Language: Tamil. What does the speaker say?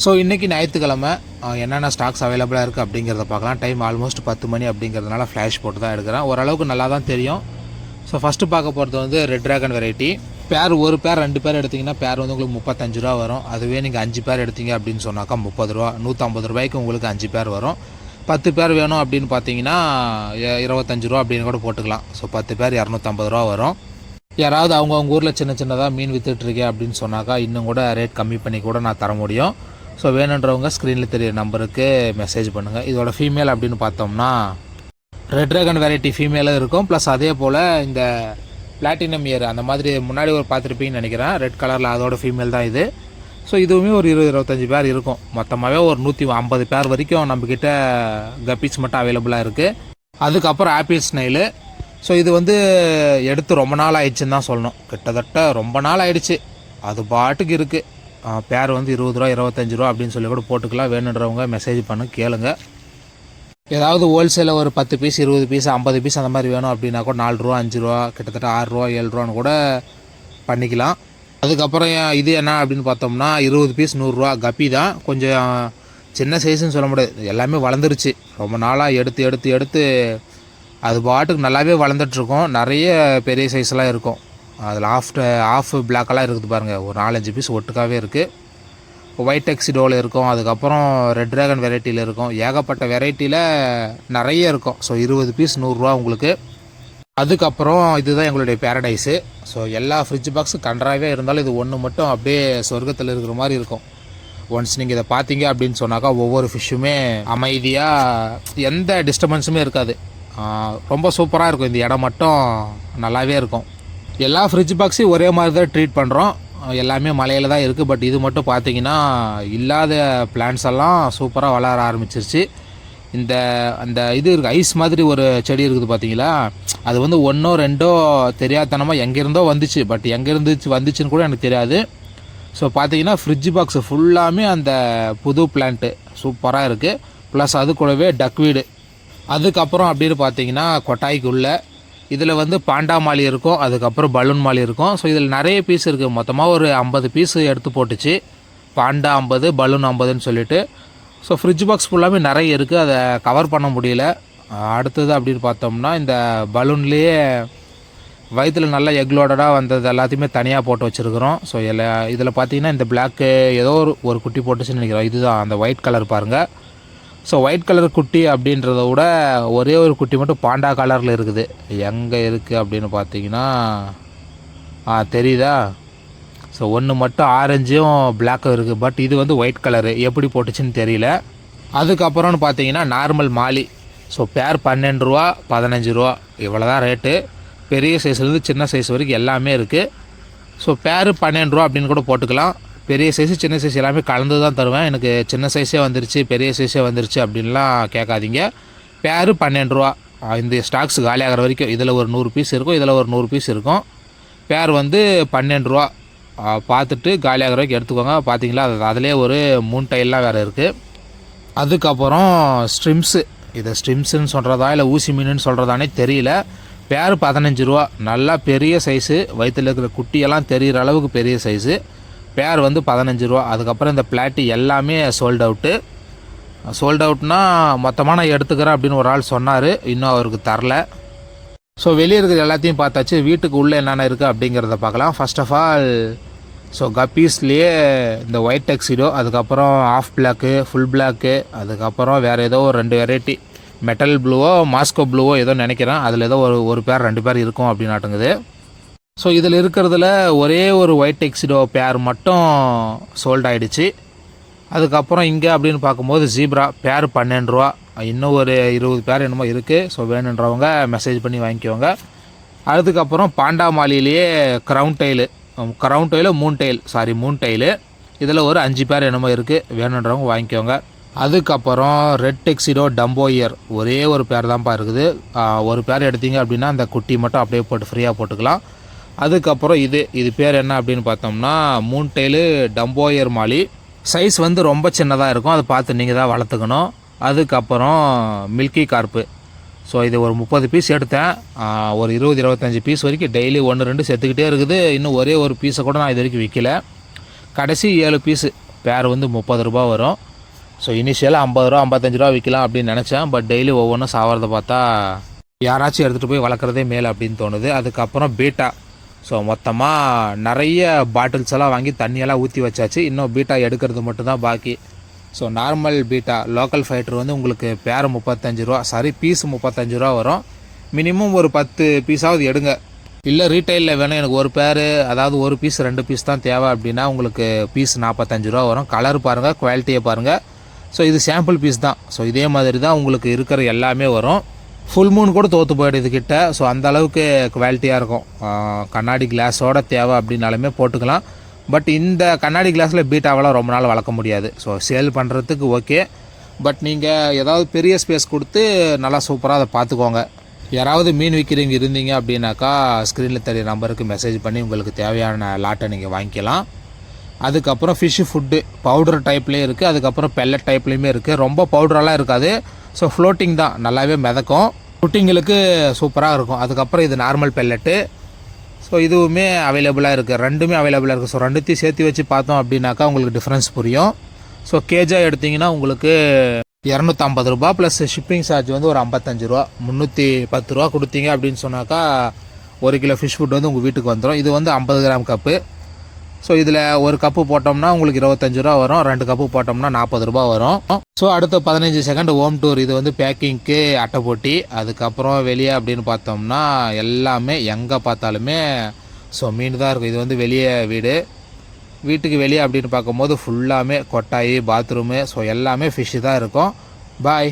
ஸோ இன்றைக்கி ஞாயிற்றுக்கிழமை என்னென்ன ஸ்டாக்ஸ் அவைலபிளாக இருக்குது அப்படிங்கிறத பார்க்கலாம். டைம் ஆல்மோஸ்ட் 10 மணி அப்படிங்கிறதுனால ஃப்ளாஷ் போட்டு தான் எடுக்கிறேன். ஓரளவுக்கு நல்லா தான் தெரியும். ஸோ ஃபஸ்ட்டு பார்க்க போகிறது வந்து ரெட் ட்ராகன் வெரைட்டி. ஒரு பேர் 2 பேர் எடுத்திங்கன்னா பேர் வந்து உங்களுக்கு 35 ரூபா வரும். அதுவே நீங்கள் 5 பேர் எடுத்தீங்க அப்படின்னு சொன்னாக்கா 30 ரூபா, 150 ரூபாய்க்கு உங்களுக்கு 5 பேர் வரும். 10 பேர் வேணும் அப்படின்னு பார்த்தீங்கன்னா 25 ரூபா அப்படின்னு கூட போட்டுக்கலாம். ஸோ 10 பேர் 250 ரூபா வரும். யாராவது அவங்க ஊரில் சின்னதாக மீன் விற்றுட்ருக்கேன் அப்படின்னு சொன்னாக்கா இன்னும் கூட ரேட் கம்மி பண்ணி கூட நான் தர முடியும். ஸோ வேணுன்றவங்க ஸ்க்ரீனில் தெரிய நம்பருக்கு மெசேஜ் பண்ணுங்கள். இதோட ஃபீமேல் அப்படின்னு பார்த்தோம்னா ரெட் ட்ராகன் வெரைட்டி ஃபீமேலும் இருக்கும். ப்ளஸ் அதே போல் இந்த பிளாட்டினம் இயர் அந்த மாதிரி முன்னாடி ஒரு பார்த்துருப்பீங்கன்னு நினைக்கிறேன். ரெட் கலரில் அதோட ஃபீமேல் தான் இது. ஸோ இதுவுமே ஒரு 20-25 பேர் இருக்கும். மொத்தமாகவே ஒரு 150 பேர் வரைக்கும் நம்மக்கிட்ட கப்பீஸ் மட்டும் அவைலபிளாக இருக்குது. அதுக்கப்புறம் ஆப்பிள் ஸ்னைலு. ஸோ இது வந்து எடுத்து ரொம்ப நாள் ஆயிடுச்சுன்னு தான் சொல்லணும். கிட்டத்தட்ட ரொம்ப நாள் ஆயிடுச்சு. அது பாட்டுக்கு இருக்குது. பேர் வந்து 20 ரூபா 25 ரூபா அப்படின்னு சொல்லி கூட போட்டுக்கலாம். வேணுன்றவங்க மெசேஜ் பண்ண கேளுங்க. ஏதாவது ஹோல்சேலில் ஒரு 10 பீஸ் 20 பீஸ் 50 பீஸ் அந்த மாதிரி வேணும் அப்படின்னா கூட 4 ரூபா 5 ரூபா கிட்டத்தட்ட 6 ரூபா 7 ரூபான்னு கூட பண்ணிக்கலாம். அதுக்கப்புறம் இது என்ன அப்படின்னு பார்த்தோம்னா 20 பீஸ் 100 ரூபா கப்பி தான். கொஞ்சம் சின்ன சைஸுன்னு சொல்ல முடியாது, எல்லாமே வளர்ந்துருச்சு. ரொம்ப நாளாக எடுத்து அது பாட்டுக்கு நல்லாவே வளர்ந்துட்டுருக்கோம். நிறைய பெரிய சைஸ்லாம் இருக்கும். அதில் ஆஃப் பிளாக்கெல்லாம் இருக்குது பாருங்கள். ஒரு 4-5 பீஸ் ஒட்டுக்காகவே இருக்குது. ஒயிட் எக்ஸிடோவில் இருக்கும். அதுக்கப்புறம் ரெட் ட்ராகன் வெரைட்டியில் இருக்கும். ஏகப்பட்ட வெரைட்டியில் நிறைய இருக்கும். ஸோ 20 பீஸ் 100 ரூபா உங்களுக்கு. அதுக்கப்புறம் இதுதான் எங்களுடைய பேரடைஸு. ஸோ எல்லா ஃப்ரிட்ஜ் பாக்ஸும் கன்றாவே இருந்தாலும் இது ஒன்று மட்டும் அப்படியே சொர்க்கத்தில் இருக்கிற மாதிரி இருக்கும். ஒன்ஸ் நீங்கள் இதை பார்த்தீங்க அப்படின்னு சொன்னாக்கா ஒவ்வொரு ஃபிஷ்ஷுமே அமைதியாக எந்த டிஸ்டர்பன்ஸுமே இருக்காது. ரொம்ப சூப்பராக இருக்கும். இந்த இடம் மட்டும் நல்லாவே இருக்கும். எல்லா ஃப்ரிட்ஜ் பாக்ஸையும் ஒரே மாதிரி தான் ட்ரீட் பண்ணுறோம். எல்லாமே மலையில் தான் இருக்குது. பட் இது மட்டும் பார்த்தீங்கன்னா இல்லாத பிளான்ஸ் எல்லாம் சூப்பராக வளர ஆரம்பிச்சிருச்சு. அந்த இது இருக்குது, ஐஸ் மாதிரி ஒரு செடி இருக்குது பார்த்தீங்களா, அது வந்து 1ஓ 2ஓ தெரியாதனமாக எங்கேருந்தோ வந்துச்சு. பட் எங்கே வந்துச்சுன்னு கூட எனக்கு தெரியாது. ஸோ பார்த்தீங்கன்னா ஃப்ரிட்ஜ் பாக்ஸ் ஃபுல்லாமே அந்த புது பிளான்ட்டு சூப்பராக இருக்குது. ப்ளஸ் அது கூடவே டக்வீடு. அதுக்கப்புறம் அப்படின்னு பார்த்தீங்கன்னா கொட்டாய்க்குள்ளே இதில் வந்து பாண்டா மாலி இருக்கும். அதுக்கப்புறம் பலூன் மாலி இருக்கும். ஸோ இதில் நிறைய பீஸ் இருக்குது. மொத்தமாக ஒரு 50 பீஸ் எடுத்து போட்டுச்சு. பாண்டா 50 பலூன் 50ன்னு சொல்லிட்டு. ஸோ ஃப்ரிட்ஜ் பாக்ஸ் ஃபுல்லாமே நிறைய இருக்குது. அதை கவர் பண்ண முடியல. அடுத்தது அப்படின்னு பார்த்தோம்னா இந்த பலூன்லேயே வயிற்றில் நல்லா எக்லோடடாக வந்தது எல்லாத்தையுமே தனியாக போட்டு வச்சுருக்குறோம். ஸோ இதில் பார்த்தீங்கன்னா இந்த பிளாக்கு ஏதோ ஒரு குட்டி போட்டுச்சுன்னு நினைக்கிறோம். இதுதான் அந்த ஒயிட் கலர் பாருங்கள். ஸோ ஒயிட் கலர் குட்டி அப்படின்றத விட ஒரே ஒரு குட்டி மட்டும் பாண்டா கலரில் இருக்குது. எங்கே இருக்குது அப்படின்னு பார்த்தீங்கன்னா தெரியுதா? ஸோ ஒன்று மட்டும் ஆரஞ்சும் பிளாக்கும் இருக்குது. பட் இது வந்து ஒயிட் கலரு, எப்படி போட்டுச்சுன்னு தெரியல. அதுக்கப்புறம்னு பார்த்தீங்கன்னா நார்மல் மாலி. ஸோ பேர் 12 ரூபா 15 ரூபா இவ்வளோ தான் ரேட்டு. பெரிய சைஸ்லேருந்து சின்ன சைஸ் வரைக்கும் எல்லாமே இருக்குது. ஸோ பேர் 12 ரூபா அப்படின்னு கூட போட்டுக்கலாம். பெரிய சைஸு சின்ன சைஸ் எல்லாமே கலந்து தான் தருவேன். எனக்கு சின்ன சைஸே வந்துருச்சு பெரிய சைஸே வந்துருச்சு அப்படின்லாம் கேட்காதீங்க. பேர் 12 ரூபா. இந்த ஸ்டாக்ஸ் காலி ஆகிற வரைக்கும் இதில் ஒரு 100 பீஸ் இருக்கும், இதில் ஒரு 100 பீஸ் இருக்கும். பேர் வந்து 12 ரூபா. பார்த்துட்டு காலி ஆகிற வரைக்கும் எடுத்துக்கோங்க. பார்த்தீங்களா அதிலே ஒரு 3 டைல்லாம் வேறு இருக்குது. அதுக்கப்புறம் ஸ்ட்ரிம்ஸு. இதை ஸ்ட்ரிம்ஸுன்னு சொல்கிறதா இல்லை ஊசி மீனுன்னு சொல்கிறதானே தெரியல. பேர் 15 ரூபா. நல்லா பெரிய சைஸு, வயிற்றில் இருக்கிற குட்டியெல்லாம் தெரிகிற அளவுக்கு பெரிய சைஸு. பேர் வந்து 15 ரூபா. அதுக்கப்புறம் இந்த பிளாட்டி எல்லாமே சோல்ட் அவுட்னா மொத்தமாக நான் எடுத்துக்கிறேன் அப்படின்னு ஒரு ஆள் சொன்னார். இன்னும் அவருக்கு தரல. ஸோ வெளியே இருக்கிற எல்லாத்தையும் பார்த்தாச்சு. வீட்டுக்கு உள்ளே என்னென்ன இருக்குது அப்படிங்கிறத பார்க்கலாம். ஃபர்ஸ்ட் ஆஃப் ஆல் ஸோ கப்பீஸ்லேயே இந்த ஒயிட் டெக்ஸிடோ, அதுக்கப்புறம் ஆஃப் பிளாக்கு, ஃபுல் பிளாக்கு, அதுக்கப்புறம் வேறு ஏதோ ஒரு 2 வெரைட்டி மெட்டல் ப்ளூவோ மாஸ்கோ ப்ளூவோ ஏதோ நினைக்கிறேன். அதில் ஏதோ ஒரு பேர் 2 பேர் இருக்கும் அப்படின்னாட்டுங்குது. ஸோ இதில் இருக்கிறதுல ஒரே ஒரு ஒயிட் டெக்ஸிடோ பேர் மட்டும் சோல்ட் ஆகிடுச்சு. அதுக்கப்புறம் இங்கே அப்படின்னு பார்க்கும்போது ஜீப்ரா பேர் 12 ரூபா. இன்னும் ஒரு 20 பேர் என்னமோ இருக்குது. ஸோ வேணுன்றவங்க மெசேஜ் பண்ணி வாங்கிக்கோங்க. அதுக்கப்புறம் பாண்டா மாலிலேயே க்ரௌன் டெயிலு 3 டைலு. இதில் ஒரு 5 பேர் என்னமோ இருக்குது. வேணுன்றவங்க வாங்கிக்கோங்க. அதுக்கப்புறம் ரெட் டெக்ஸிடோ டம்போ இயர் ஒரே ஒரு பேர் தான்ப்பா இருக்குது. ஒரு பேர் எடுத்தீங்க அப்படின்னா அந்த குட்டி மட்டும் அப்படியே போட்டு ஃப்ரீயாக போட்டுக்கலாம். அதுக்கப்புறம் இது பேர் என்ன அப்படின்னு பார்த்தோம்னா 3 டைலு டம்போயர் மாலி. சைஸ் வந்து ரொம்ப சின்னதாக இருக்கும். அதை பார்த்து நீங்கள் தான் வளர்த்துக்கணும். அதுக்கப்புறம் மில்கி கார்ப்பு. ஸோ இது ஒரு 30 பீஸ் எடுத்தேன். ஒரு 20-25 பீஸ் வரைக்கும் டெய்லி 1-2 சேர்த்துக்கிட்டே இருக்குது. இன்னும் ஒரே ஒரு பீஸை கூட நான் இது வரைக்கும் விற்கல. கடைசி 7 பீஸு பேர் வந்து 30 ரூபா வரும். ஸோ இனிஷியலாக 50 ரூபா 55 ரூபா விற்கலாம் அப்படின்னு நினச்சேன். பட் டெய்லி ஒவ்வொன்றும் சாவறதை பார்த்தா யாராச்சும் எடுத்துகிட்டு போய் வளர்க்குறதே மேல் அப்படின்னு தோணுது. அதுக்கப்புறம் பீட்டா. ஸோ மொத்தமாக நிறைய பாட்டில்ஸ் எல்லாம் வாங்கி தண்ணியெல்லாம் ஊற்றி வச்சாச்சு. இன்னும் பீட்டா எடுக்கிறது மட்டும்தான் பாக்கி. So normal beta local fighter வந்து உங்களுக்கு பேர் 35 ரூபா, சாரி பீஸ் 35 ரூபா வரும். மினிமம் ஒரு 10 பீஸாவது எடுங்க. இல்லை ரீட்டைலில் வேணும் எனக்கு ஒரு பேர், அதாவது ஒரு பீஸ் 2 பீஸ் தான் தேவை அப்படின்னா உங்களுக்கு பீஸ் 45 ரூபா வரும். கலர் பாருங்கள், குவாலிட்டியை பாருங்கள். ஸோ இது சாம்பிள் பீஸ் தான். ஸோ இதே மாதிரி தான் உங்களுக்கு இருக்கிற எல்லாமே வரும். ஃபுல் மூன் கூட தோற்று போயிடுது கிட்ட. ஸோ அந்த அளவுக்கு குவாலிட்டியாக இருக்கும். கண்ணாடி கிளாஸோட தேவை அப்படின்னாலுமே போட்டுக்கலாம். பட் இந்த கண்ணாடி கிளாஸில் பீட்டாவெல்லாம் ரொம்ப நாள் வளர்க்க முடியாது. ஸோ சேல் பண்ணுறதுக்கு ஓகே. பட் நீங்கள் ஏதாவது பெரிய ஸ்பேஸ் கொடுத்து நல்லா சூப்பராக அதை பார்த்துக்கோங்க. யாராவது மீன் விற்கிறீங்க இருந்தீங்க அப்படின்னாக்கா ஸ்க்ரீனில் தெரிய நம்பருக்கு மெசேஜ் பண்ணி உங்களுக்கு தேவையான லாட்டை நீங்கள் வாங்கிக்கலாம். அதுக்கப்புறம் ஃபிஷ்ஷு ஃபுட்டு பவுடர் டைப்லேயும் இருக்குது, அதுக்கப்புறம் பெல்லட் டைப்லேயுமே இருக்குது. ரொம்ப பவுடரெல்லாம் இருக்காது. ஸோ ஃப்ளோட்டிங் தான், நல்லாவே மிதக்கும். ஃபுட்டிங்களுக்கு சூப்பராக இருக்கும். அதுக்கப்புறம் இது நார்மல் பெல்லட்டு. ஸோ இதுவுமே அவைலபிளாக இருக்குது, ரெண்டுமே அவைலபிளாக இருக்குது. ஸோ ரெண்டுத்தையும் சேர்த்து வச்சு பார்த்தோம் அப்படின்னாக்கா உங்களுக்கு டிஃப்ரென்ஸ் புரியும். ஸோ கேஜாக எடுத்திங்கன்னா உங்களுக்கு 250 ரூபா ப்ளஸ் ஷிப்பிங் சார்ஜ் வந்து ஒரு 55 ரூபா, 310 ரூபா கொடுத்தீங்க அப்படின்னு சொன்னாக்கா 1 கிலோ ஃபிஷ் ஃபுட் வந்து உங்கள் வீட்டுக்கு வந்துடும். இது வந்து 50 கிராம் கப்பு. ஸோ இதில் ஒரு கப்பு போட்டோம்னா உங்களுக்கு 25 ரூபா வரும், 2 கப்பு போட்டோம்னா 40 ரூபா வரும். ஸோ அடுத்த 15 செகண்ட் ஹோம் டூர். இது வந்து பேக்கிங்க்கு அட்டை போட்டி. அதுக்கப்புறம் வெளியே அப்படின்னு பார்த்தோம்னா எல்லாமே எங்கே பார்த்தாலுமே ஸோ மீன் தான் இருக்கும். இது வந்து வெளியே வீட்டுக்கு வெளியே அப்படின்னு பார்க்கும்போது ஃபுல்லாமே கொட்டாயி, பாத்ரூமு, ஸோ எல்லாமே ஃபிஷ்ஷு தான் இருக்கும். பாய்.